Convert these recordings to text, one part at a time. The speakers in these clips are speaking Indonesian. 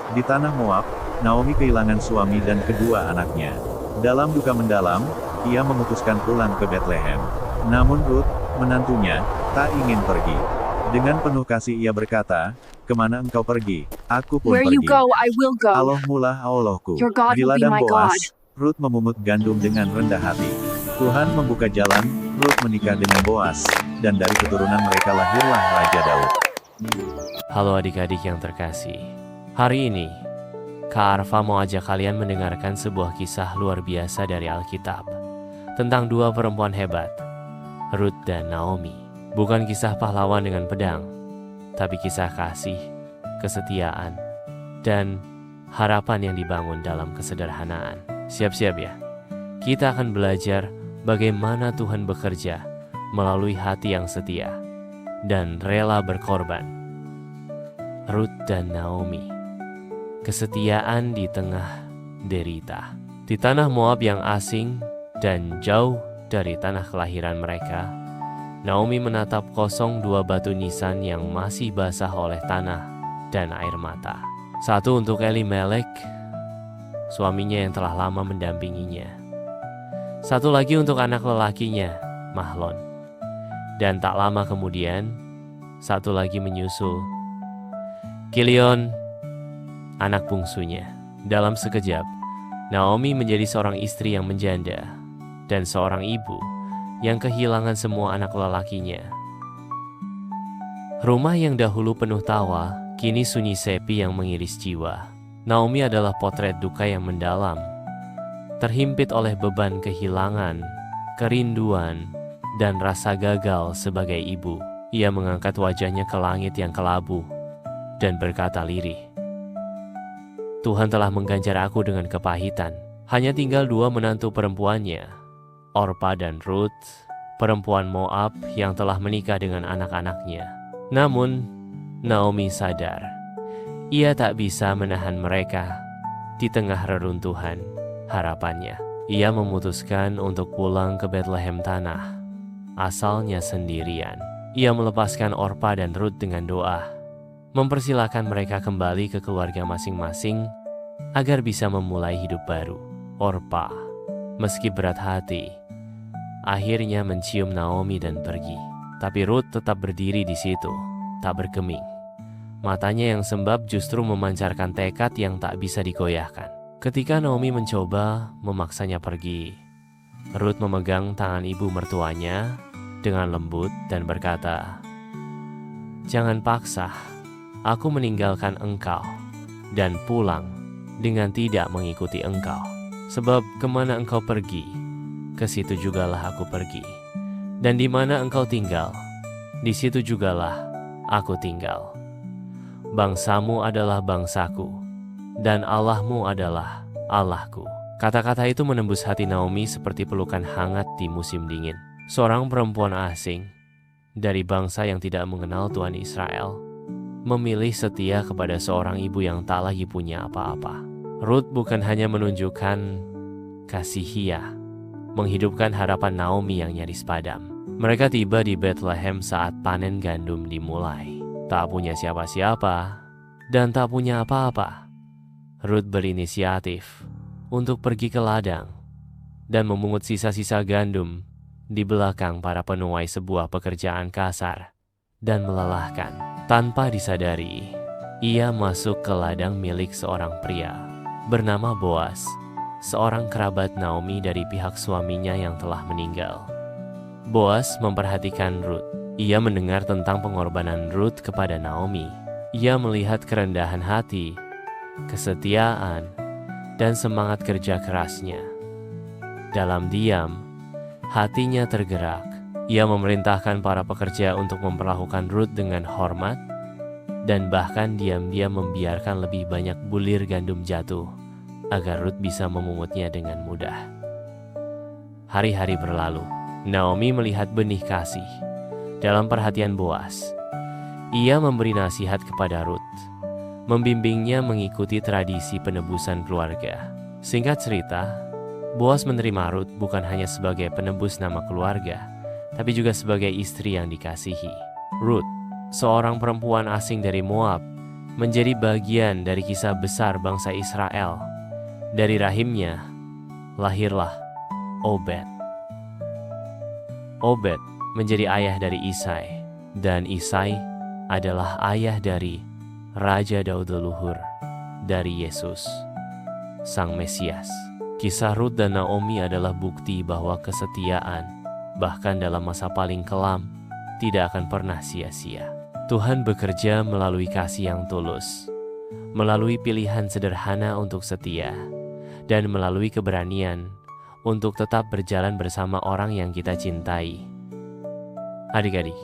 Di tanah Moab, Naomi kehilangan suami dan kedua anaknya. Dalam duka mendalam, ia memutuskan pulang ke Bethlehem. Namun Ruth, menantunya, tak ingin pergi. Dengan penuh kasih ia berkata, "Kemana engkau pergi, aku pun Where you pergi. go, I will go. Allahmulah Allahku." Your God Di will be ladang my Boas, God. Ruth memungut gandum dengan rendah hati. Tuhan membuka jalan, Ruth menikah dengan Boas, dan dari keturunan mereka lahirlah Raja Daud. Halo adik-adik yang terkasih. Hari ini, Kak Arfa mau ajak kalian mendengarkan sebuah kisah luar biasa dari Alkitab. Tentang dua perempuan hebat, Ruth dan Naomi. Bukan kisah pahlawan dengan pedang, tapi kisah kasih, kesetiaan, dan harapan yang dibangun dalam kesederhanaan. Siap-siap ya. Kita akan belajar bagaimana Tuhan bekerja melalui hati yang setia dan rela berkorban. Ruth dan Naomi. Kesetiaan di tengah derita. Di tanah Moab yang asing dan jauh dari tanah kelahiran mereka, Naomi menatap kosong dua batu nisan yang masih basah oleh tanah dan air mata. Satu untuk Elimelek, suaminya yang telah lama mendampinginya. Satu lagi untuk anak lelakinya, Mahlon. Dan tak lama kemudian, satu lagi menyusul, Kilion, anak bungsunya. Dalam sekejap, Naomi menjadi seorang istri yang menjanda dan seorang ibu yang kehilangan semua anak lelakinya. Rumah yang dahulu penuh tawa, kini sunyi sepi yang mengiris jiwa. Naomi adalah potret duka yang mendalam, terhimpit oleh beban kehilangan, kerinduan, dan rasa gagal sebagai ibu. Ia mengangkat wajahnya ke langit yang kelabu dan berkata lirih, "Tuhan telah mengganjar aku dengan kepahitan. Hanya tinggal dua menantu perempuannya, Orpa dan Ruth, perempuan Moab yang telah menikah dengan anak-anaknya." Namun, Naomi sadar, ia tak bisa menahan mereka di tengah reruntuhan harapannya. Ia memutuskan untuk pulang ke Bethlehem tanah asalnya sendirian. Ia melepaskan Orpa dan Ruth dengan doa, mempersilahkan mereka kembali ke keluarga masing-masing agar bisa memulai hidup baru. Orpa, meski berat hati, akhirnya mencium Naomi dan pergi. Tapi Ruth tetap berdiri di situ, tak bergeming. Matanya yang sembab justru memancarkan tekad yang tak bisa digoyahkan. Ketika Naomi mencoba memaksanya pergi, Ruth memegang tangan ibu mertuanya dengan lembut dan berkata, "Jangan paksa, aku meninggalkan engkau dan pulang dengan tidak mengikuti engkau. Sebab kemana engkau pergi, ke situ jugalah aku pergi. Dan di mana engkau tinggal, di situ jugalah aku tinggal. Bangsamu adalah bangsaku, dan Allahmu adalah Allahku." Kata-kata itu menembus hati Naomi seperti pelukan hangat di musim dingin. Seorang perempuan asing dari bangsa yang tidak mengenal Tuhan Israel memilih setia kepada seorang ibu yang tak lagi punya apa-apa. Ruth bukan hanya menunjukkan kasih ia, menghidupkan harapan Naomi yang nyaris padam. Mereka tiba di Bethlehem saat panen gandum dimulai. Tak punya siapa-siapa dan tak punya apa-apa. Ruth berinisiatif untuk pergi ke ladang dan memungut sisa-sisa gandum di belakang para penuai sebuah pekerjaan kasar dan melelahkan. Tanpa disadari, ia masuk ke ladang milik seorang pria bernama Boas, seorang kerabat Naomi dari pihak suaminya yang telah meninggal. Boas memperhatikan Ruth. Ia mendengar tentang pengorbanan Ruth kepada Naomi. Ia melihat kerendahan hati, kesetiaan, dan semangat kerja kerasnya. Dalam diam, hatinya tergerak. Ia memerintahkan para pekerja untuk memperlakukan Ruth dengan hormat dan bahkan diam-diam membiarkan lebih banyak bulir gandum jatuh agar Ruth bisa memungutnya dengan mudah. Hari-hari berlalu. Naomi melihat benih kasih dalam perhatian Boas. Ia memberi nasihat kepada Ruth, membimbingnya mengikuti tradisi penebusan keluarga. Singkat cerita, Boas menerima Ruth bukan hanya sebagai penebus nama keluarga, tapi juga sebagai istri yang dikasihi. Ruth, seorang perempuan asing dari Moab menjadi bagian dari kisah besar bangsa Israel. Dari rahimnya, lahirlah Obed. Obed menjadi ayah dari Isai, dan Isai adalah ayah dari Raja Daud leluhur dari Yesus, Sang Mesias. Kisah Rut dan Naomi adalah bukti bahwa kesetiaan, bahkan dalam masa paling kelam, tidak akan pernah sia-sia. Tuhan bekerja melalui kasih yang tulus, melalui pilihan sederhana untuk setia, dan melalui keberanian untuk tetap berjalan bersama orang yang kita cintai. Adik-adik,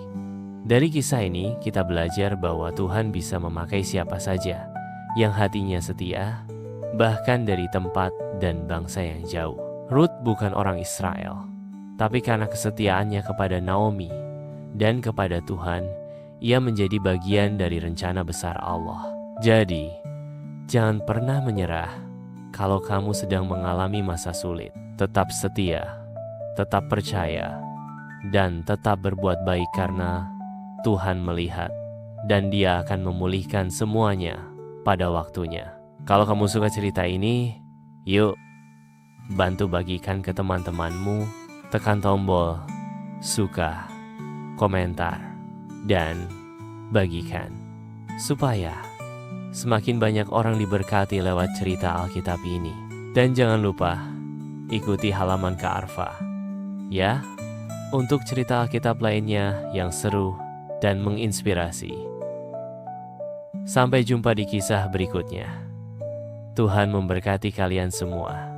dari kisah ini kita belajar bahwa Tuhan bisa memakai siapa saja yang hatinya setia, bahkan dari tempat dan bangsa yang jauh. Rut bukan orang Israel, tapi karena kesetiaannya kepada Naomi dan kepada Tuhan, ia menjadi bagian dari rencana besar Allah. Jadi, jangan pernah menyerah. Kalau kamu sedang mengalami masa sulit, tetap setia, tetap percaya, dan tetap berbuat baik karena Tuhan melihat, dan Dia akan memulihkan semuanya pada waktunya. Kalau kamu suka cerita ini, yuk bantu bagikan ke teman-temanmu, tekan tombol suka, komentar, dan bagikan, supaya semakin banyak orang diberkati lewat cerita Alkitab ini. Dan jangan lupa, ikuti halaman Kak Arfa, ya, untuk cerita Alkitab lainnya yang seru dan menginspirasi. Sampai jumpa di kisah berikutnya. Tuhan memberkati kalian semua.